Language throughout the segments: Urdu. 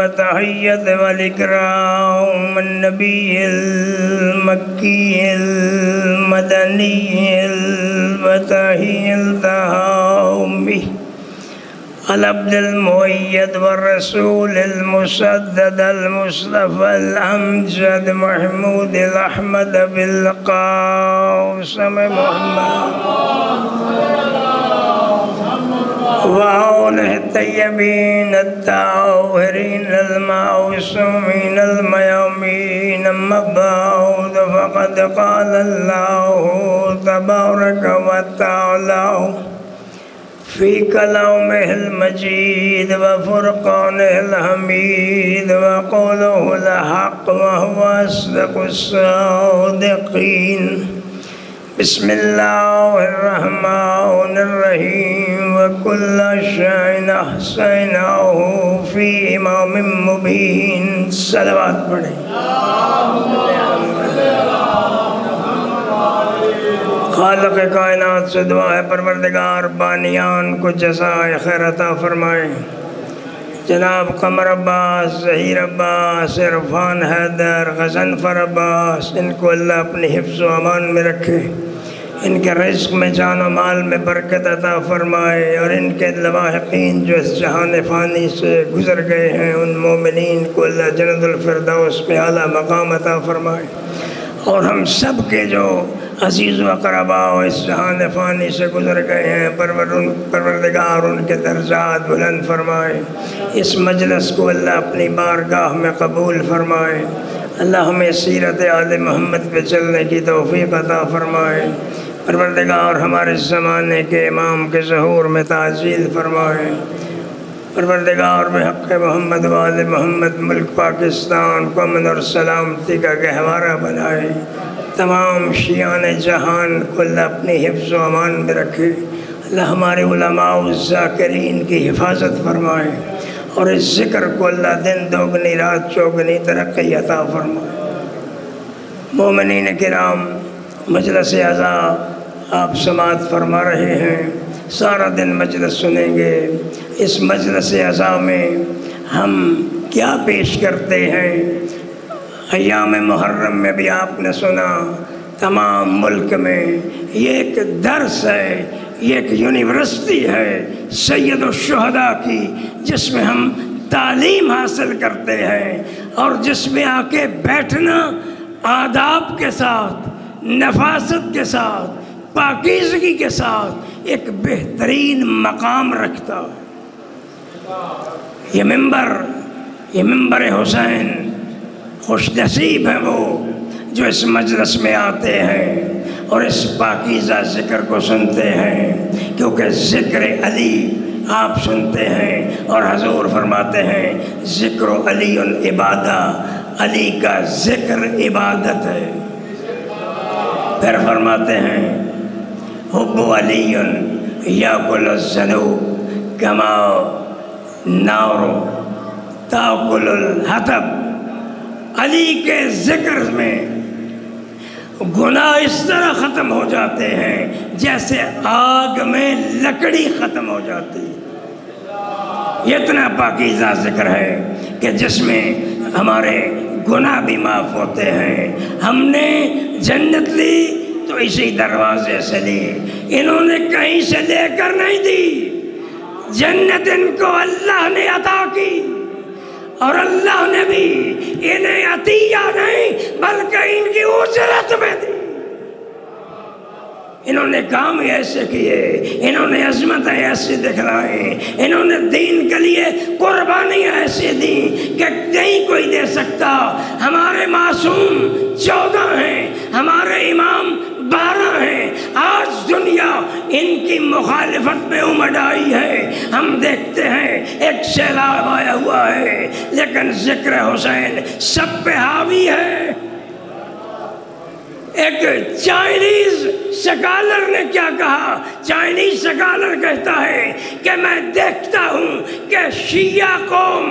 والتحية والإكرام النبي المكي المدني الفتحي التهامي العبد المؤيد والرسول المسدد المصطفى الأمجد محمود الأحمد بالقاسم محمد وآله الطيبين الطاهرين المعصومين الميامين. أما بعد فقد قال الله تبارك وتعالى في كلامه المجيد وفرقانه الحميد وقوله الحق وهو أصدق الصادقين. بسم الله الرحمن الرحيم. وكل شيء أحصيناه في إمام مبين. صلوات پڑھیں. خالق کائنات سے دعا ہے پروردگار بانیان کو جزائے خیر عطا فرمائے. جناب قمر عباس، ظہیر عباس، عرفان حیدر، غضنفر عباس، ان کو اللہ اپنی حفظ و امان میں رکھے، ان کے رزق میں جان و مال میں برکت عطا فرمائے، اور ان کے لواحقین جو اس جہان فانی سے گزر گئے ہیں ان مومنین کو اللہ جنت الفردوس میں اعلیٰ مقام عطا فرمائے، اور ہم سب کے جو عزیز و اقربا اس جہان فانی سے گزر گئے ہیں پروردگار ان کے درجات بلند فرمائے. اس مجلس کو اللہ اپنی بارگاہ میں قبول فرمائے. اللہ ہمیں سیرت آل محمد پہ چلنے کی توفیق عطا فرمائے. پروردگار ہمارے زمانے کے امام کے ظہور میں تعجیل فرمائے. پروردگار بحق محمد و آل محمد ملک پاکستان کو امن اور سلامتی کا گہوارہ بنائے. تمام شیعان جہان کو اللہ اپنی حفظ و امان میں رکھے. اللہ ہمارے علماء و ذاکرین کی حفاظت فرمائے، اور اس ذکر کو اللہ دن دوگنی رات چوگنی ترقی عطا فرمائے. مومنین کرام، مجلس اعزا آپ سماعت فرما رہے ہیں، سارا دن مجلس سنیں گے. اس مجلس اعزا میں ہم کیا پیش کرتے ہیں؟ ایام محرم میں بھی آپ نے سنا، تمام ملک میں یہ ایک درس ہے، یہ ایک یونیورسٹی ہے سید الشہداء کی، جس میں ہم تعلیم حاصل کرتے ہیں، اور جس میں آ کے بیٹھنا آداب کے ساتھ، نفاست کے ساتھ، پاکیزگی کے ساتھ ایک بہترین مقام رکھتا ہے. یہ ممبر حسین، خوش نصیب ہیں وہ جو اس مجلس میں آتے ہیں اور اس پاکیزہ ذکر کو سنتے ہیں، کیونکہ ذکر علی آپ سنتے ہیں اور حضور فرماتے ہیں ذکر علی عبادہ، علی کا ذکر عبادت ہے. پھر فرماتے ہیں حب علی یاکل الذنوب کما نار تاکل الحطب. علی کے ذکر میں گناہ اس طرح ختم ہو جاتے ہیں جیسے آگ میں لکڑی ختم ہو جاتی. یہ اتنا پاکیزہ ذکر ہے کہ جس میں ہمارے گناہ بھی معاف ہوتے ہیں. ہم نے جنت لی تو اسی دروازے سے لی، انہوں نے کہیں سے لے کر نہیں دی. جنت ان کو اللہ نے عطا کی، اور اللہ نے بھی انہیں عطیہ نہیں بلکہ ان کی اجرت میں دی. انہوں نے کام ایسے کیے، انہوں نے عظمتیں ایسی دکھلائیں، انہوں نے دین کے لیے قربانیاں ایسی دیں کہ نہیں کوئی دے سکتا. ہمارے معصوم 14 ہیں، ہمارے امام 12 ہیں. آج دنیا ان کی مخالفت میں امڈ آئی ہے. ہم دیکھتے ہیں ایک سیلاب آیا ہوا ہے، لیکن ذکر حسین سب پہ حاوی ہے. ایک چائنیز سکالر نے کیا کہا؟ چائنیز سکالر کہتا ہے کہ میں دیکھتا ہوں کہ شیعہ قوم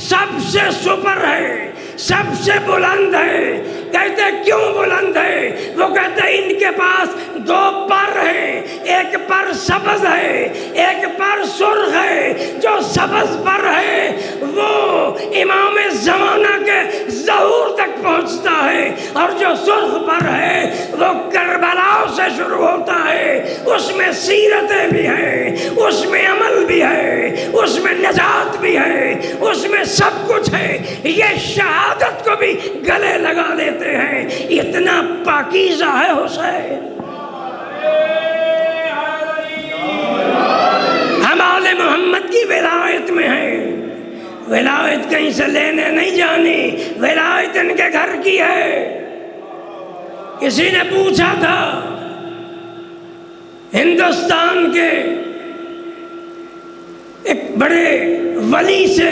سب سے سپر ہے، سب سے بلند ہے. کہتے کیوں بلند ہے؟ وہ کہتے ان کے پاس 2 پر ہیں، ایک پر سبز ہے، ایک پر سرخ ہے. جو سبز پر ہے وہ ظہور تک پہنچتا ہے، اور جو سرخ پر ہے وہ کربلا سے شروع ہوتا ہے۔ اس میں سیرتیں بھی ہیں، اس میں عمل بھی ہے، اس میں نجات بھی ہے، اس میں سب کچھ ہے۔ یہ شہادت کو بھی گلے لگا لیتے ہیں، اتنا پاکیزہ ہے حسین۔ ہم آل محمد کی ولایت میں ہیں۔ ولایت کہیں سے لینے نہیں جانی، ولایت ان کے گھر کی ہے۔ کسی نے پوچھا تھا ہندوستان کے ایک بڑے ولی سے،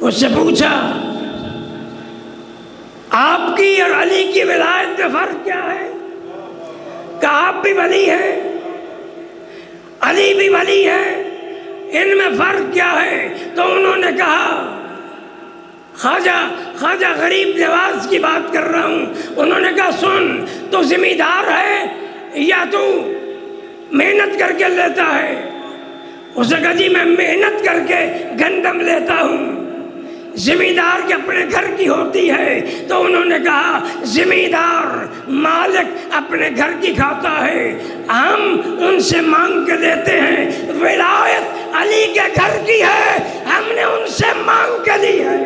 اس سے پوچھا آپ کی اور علی کی ولایت میں فرق کیا ہے؟ کہا آپ بھی ولی ہیں، علی بھی ولی ہے، ان میں فرق کیا ہے؟ تو انہوں نے کہا خواجہ غریب نواز کی بات کر رہا ہوں۔ انہوں نے کہا سن، تو ذمہ دار ہے یا تو محنت کر کے لیتا ہے؟ اس نے کہا جی میں محنت کر کے گندم لیتا ہوں، ذمہ دار کے اپنے گھر کی ہوتی ہے۔ تو انہوں نے کہا ذمہ دار مالک اپنے گھر کی کھاتا ہے، ہم ان سے مانگ کے لیتے ہیں۔ ولایت علی کے گھر کی ہے، ہم نے ان سے مانگ کے لی ہے۔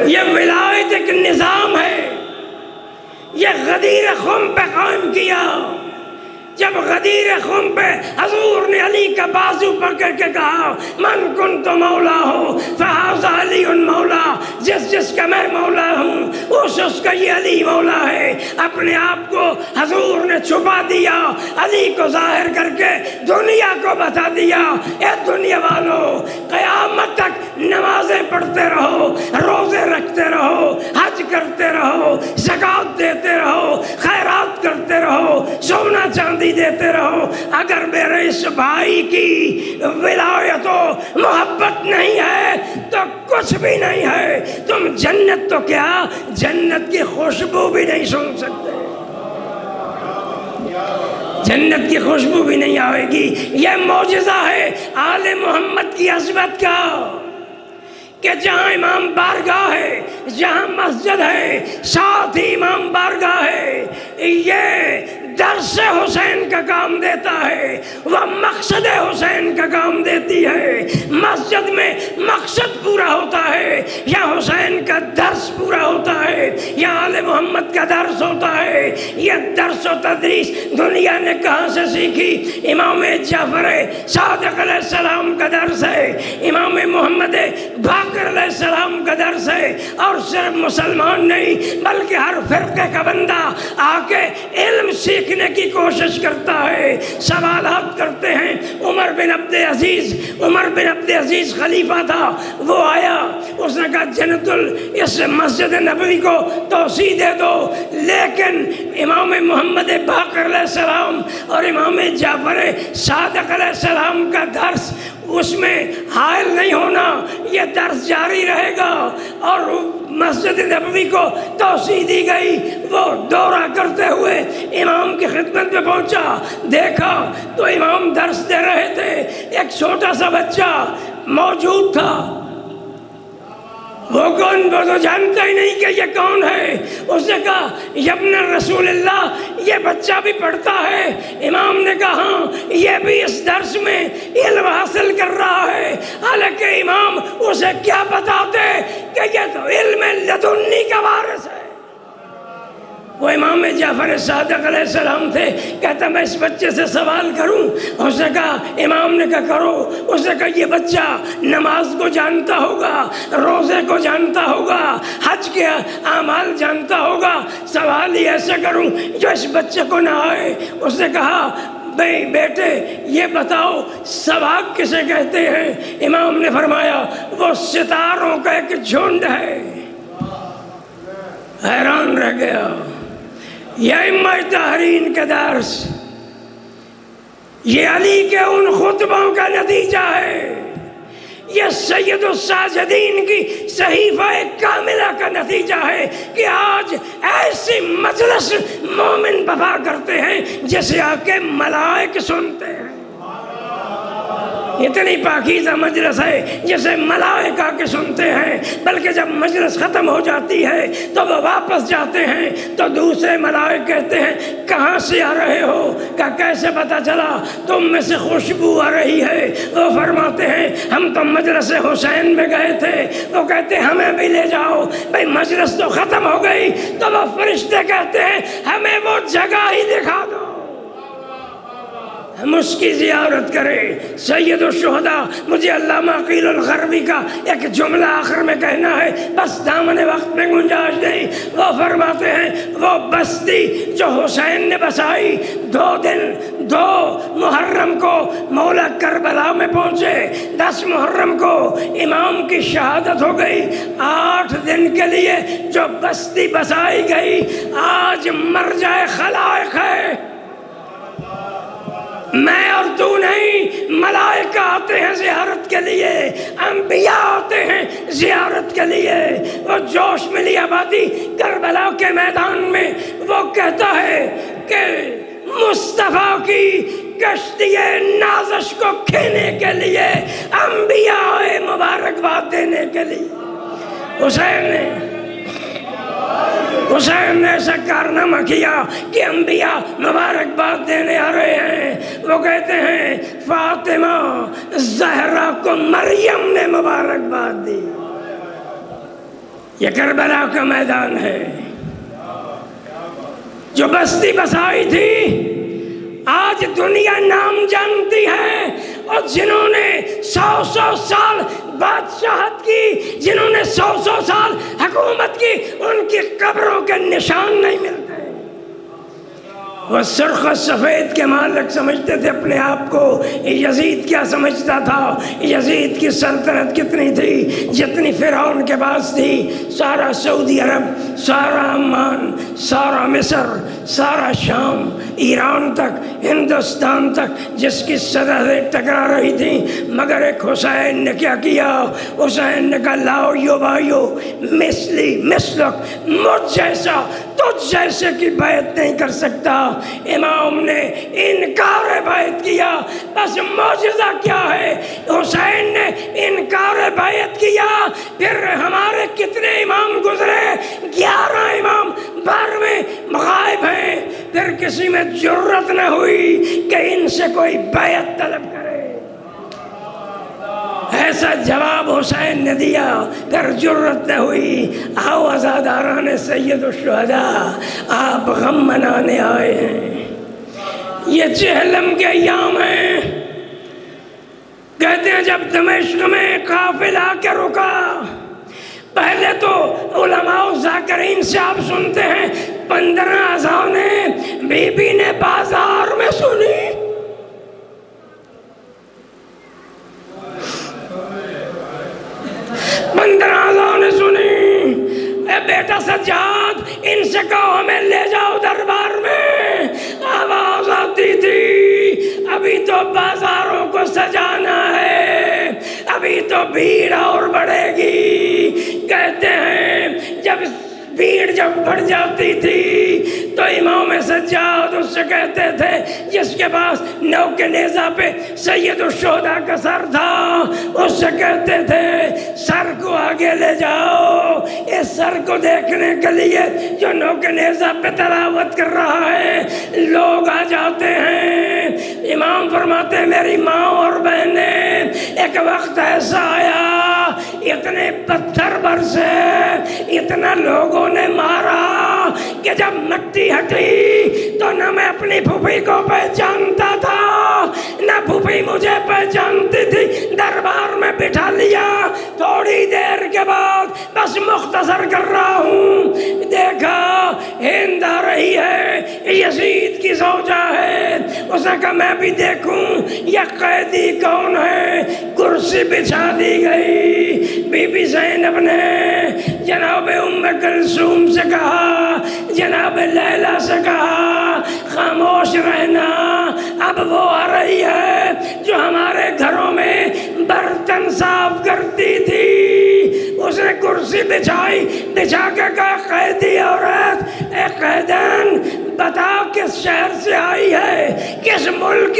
یہ ولایت ایک نظام ہے، یہ غدیر خم پہ قائم کیا۔ جب غدیر خم پہ حضور نے علی کا بازو پکڑ کے کہا من کنت مولا ہو فہذا علی مولا، جس کا میں مولا ہوں اس کا یہ علی مولا ہے۔ اپنے آپ کو حضور نے چھپا دیا، علی کو ظاہر کر کے دنیا کو بتا دیا اے دنیا والو، قیامت تک نمازیں پڑھتے رہو، روزے رکھتے رہو، حج کرتے رہو، زکوٰۃ دیتے رہو، خیرات کرتے رہو، سونا چاندی دیتے رہو، اگر میرے اس بھائی کی ولایت و محبت نہیں ہے تو کچھ بھی نہیں ہے۔ تم جنت تو کیا جنت کی خوشبو بھی نہیں سونگھ سکتے، جنت کی خوشبو بھی نہیں آئے گی۔ یہ معجزہ ہے آل محمد کی عظمت کا کہ جہاں امام بارگاہ ہے، جہاں مسجد ہے، ساتھ ہی امام بارگاہ ہے۔ یہ درس حسین کا کام دیتا ہے، وہ مقصد حسین کا کام دیتی ہے۔ مسجد میں مقصد پورا ہوتا ہے، یا حسین کا درس پورا ہوتا ہے، یا آل محمد کا درس ہوتا ہے۔ یہ درس و تدریس دنیا نے کہاں سے سیکھی؟ امام جعفر صادق علیہ السلام کا درس ہے، امام محمد باقر علیہ السلام کا درس ہے۔ اور صرف مسلمان نہیں بلکہ ہر فرقے کا بندہ آ کے علم سیکھنے کی کوشش کرتا ہے، سوالات کرتے ہیں۔ عمر بن عبد العزیز خلیفہ تھا، وہ آیا، اس نے کہا جنت اس مسجد نبوی کو توسیع دے دو، لیکن امام محمد باقر علیہ السلام اور امام جعفر صادق علیہ السلام کا درس اس میں حائل نہیں ہونا، یہ درس جاری رہے گا۔ اور مسجد نبوی کو توسیع دی گئی۔ وہ دورہ کرتے ہوئے امام کی خدمت میں پہنچا، دیکھا تو امام درس دے رہے تھے، ایک چھوٹا سا بچہ موجود تھا۔ وہ کون؟ وہ تو جانتا ہی نہیں کہ یہ کون ہے۔ اس نے کہا ابن رسول اللہ، یہ بچہ بھی پڑھتا ہے؟ امام نے کہا ہاں، یہ بھی اس درس میں علم حاصل کر رہا ہے۔ حالانکہ امام اسے کیا بتاتے کہ یہ تو علم لدنی کا وارث ہے۔ وہ امام جعفر صادق علیہ السلام تھے، کہتا میں اس بچے سے سوال کروں؟ اس نے کہا، امام نے کہا کرو۔ اس نے کہا یہ بچہ نماز کو جانتا ہوگا، روزے کو جانتا ہوگا، حج کے اعمال جانتا ہوگا، سوال ہی ایسا کروں جو اس بچے کو نہ آئے؟ اس نے کہا بھئی بیٹے یہ بتاؤ ثواب کسے کہتے ہیں؟ امام نے فرمایا وہ ستاروں کا ایک جھنڈ ہے۔ حیران رہ گیا۔ یہ ائمہ طاہرین کا درس، یہ علی کے ان خطبوں کا نتیجہ ہے، یہ سید الساجدین کی صحیفہ کاملہ کا نتیجہ ہے کہ آج ایسی ایسی مجلس مومن بپا کرتے ہیں جیسے آ کے ملائک سنتے ہیں. اتنی پاکیزہ مجلس ہے جسے ملائکہ آ کے سنتے ہیں. بلکہ جب مجلس ختم ہو جاتی ہے تو وہ واپس جاتے ہیں تو دوسرے ملائکہ کہتے ہیں کہاں سے آ رہے ہو؟ کہ کیسے پتہ چلا؟ تم میں سے خوشبو آ رہی ہے. وہ فرماتے ہیں ہم تو مجلس حسین میں گئے تھے. وہ کہتے ہیں ہمیں بھی لے جاؤ. بھئی مجلس تو ختم ہو گئی. تو وہ فرشتے کہتے ہیں ہمیں وہ جگہ ہی دکھا دو، ہم اس کی زیارت کریں. سید الشہداء مجھے علامہ عقیل الغربی کا ایک جملہ آخر میں کہنا ہے، بس دامن وقت میں گنجائش نہیں. وہ فرماتے ہیں وہ بستی جو حسین نے بسائی، 2 دن 2 محرم کو مولا کربلا میں پہنچے، 10 محرم کو امام کی شہادت ہو گئی. 8 دن کے لیے جو بستی بسائی گئی آج مرجع خلائق ہے. میں اور تو نہیں، ملائکہ آتے ہیں زیارت کے لیے، انبیاء آتے ہیں زیارت کے لیے. وہ جوش ملی آبادی کربلا کے میدان میں وہ کہتا ہے کہ مصطفیٰ کی کشتی نازش کو کھینے کے لیے انبیاء مبارکباد دینے کے لیے. حسین نے ایسا کارنامہ کیا کہ انبیاء مبارکباد دینے آ رہے ہیں. وہ کہتے ہیں فاطمہ زہرا کو مریم نے مبارکباد دی. یہ کربلا کا میدان ہے. جو بستی بسائی تھی آج دنیا نام جانتی ہے. اور جنہوں نے 100 سال بادشاہت کی، جنہوں نے 100 سال حکومت کی، ان کی قبروں کے نشان نہیں ملتے. وہ سرخ و سفید کے مالک سمجھتے تھے اپنے آپ کو. یزید کیا سمجھتا تھا؟ یزید کی سلطنت کتنی تھی؟ جتنی فرعون کے پاس تھی. سارا سعودی عرب، سارا عمان، سارا مصر، سارا شام، ایران تک، ہندوستان تک جس کی سرحدیں ٹکرا رہی تھیں. مگر ایک حسین نے کیا کیا؟ حسین نے کہا لاؤ یو بھائیو، مثلی مثلک، مجھ جیسا تجھ جیسے کی بیعت نہیں کر سکتا. امام نے انکار بیعت کیا. بس معجزہ کیا ہے؟ حسین نے انکار بیعت کیا. پھر ہمارے کتنے امام گزرے؟ 11 امام 12ویں غائب ہیں. پھر کسی میں جرت نہ ہوئی کہ ان سے کوئی بیعت طلب کرے. ایسا جواب حسین نے دیا. پھر جرت نہ ہوئی. آؤ عزاداران سید الشہداء، آپ غم منانے آئے ہیں. یہ چہلم کے ایام ہیں. کہتے ہیں جب دمشق میں قافلہ آ کے رکا، پہلے تو علماء ذاکرین سے آپ سنتے ہیں 15 اذانیں بی بی نے بازار میں سنی. 15 اذانیں سنی. اے بیٹا سجاد، ان سے کہو ہمیں لے جاؤ دربار میں. آواز آتی تھی ابھی تو بازاروں کو سجانا ہے، ابھی تو بھیڑ اور بڑھے گی. کہتے ہیں جب بڑھ جاتی تھی تو امام سجاد اس سے کہتے تھے جس کے پاس نو کے نیزہ پہ سید الشہداء کا سر تھا، اس سے کہتے تھے سر کو آگے لے جاؤ. اس سر کو دیکھنے کے لیے جو نو کے نیزہ پہ تلاوت کر رہا ہے لوگ آ جاتے ہیں. امام فرماتے ہیں میری ماں اور بہنیں، ایک وقت ایسا آیا اتنے پتھر برسے، اتنا لوگوں نے مارا کہ جب مٹی ہٹی تو نہ میں اپنی پھوپھی کو پہچانتا تھا نہ پھوپھی مجھے پہچانتی تھی. دربار میں بٹھا لیا. تھوڑی دیر کے بعد بس مختصر کر رہا ہوں، دیکھا ہند آ رہی ہے، یزید کی زوجہ ہے. اس نے کہا میں بھی دیکھوں یہ قیدی کون ہے. کرسی بچھا دی گئی. بی بی زینب نے جناب ام کلثوم سے کہا، جناب لیلا سے کہا خاموش رہنا، اب وہ آ رہی ہے جو ہمارے گھروں میں برتن صاف کرتی تھی. اس نے کرسی بچھائی، بچھا کے کہا قیدی عورت، اے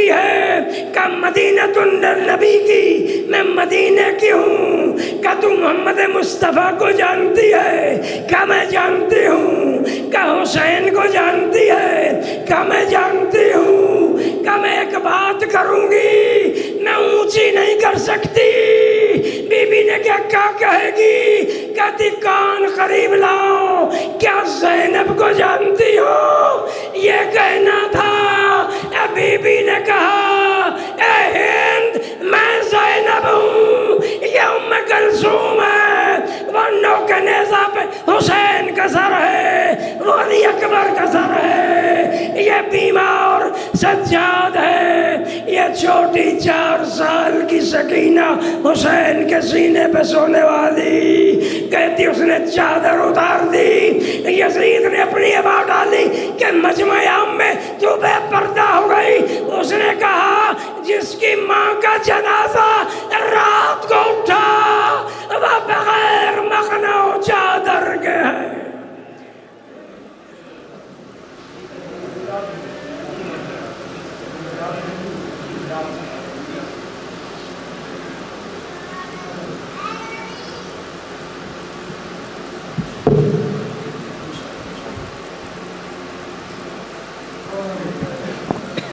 کی ہے؟ کہ مدینۃ النبی کی، میں مدینے کی ہوں۔ کہ تو محمد مصطفیٰ کو جانتی ہے؟ کہ میں جانتی ہوں۔ کہ حسین کو جانتی ہے؟ کہ میں جانتی ہوں۔ کہ میں ایک بات کروں گی، میں اونچی نہیں کر سکتی۔ بی بی نے کیا کہے گی؟ کہتی کان قریب لاؤ، کیا زینب کو جانتی ہو؟ یہ کہنا تھا۔ اے بی بی نے کہا اے ہند، میں زینب ہوں، یہ ام کلثوم ہے، وہ نو کے نیزہ پہ حسین کا سر ہے، وہ علی اکبر کا سر ہے، یہ بیمار سجاد ہے، یہ چھوٹی 4 سال کی سکینہ حسین کے سینے پہ سونے والی۔ کہتی اس نے چادر اتار دی، یزید نے اپنی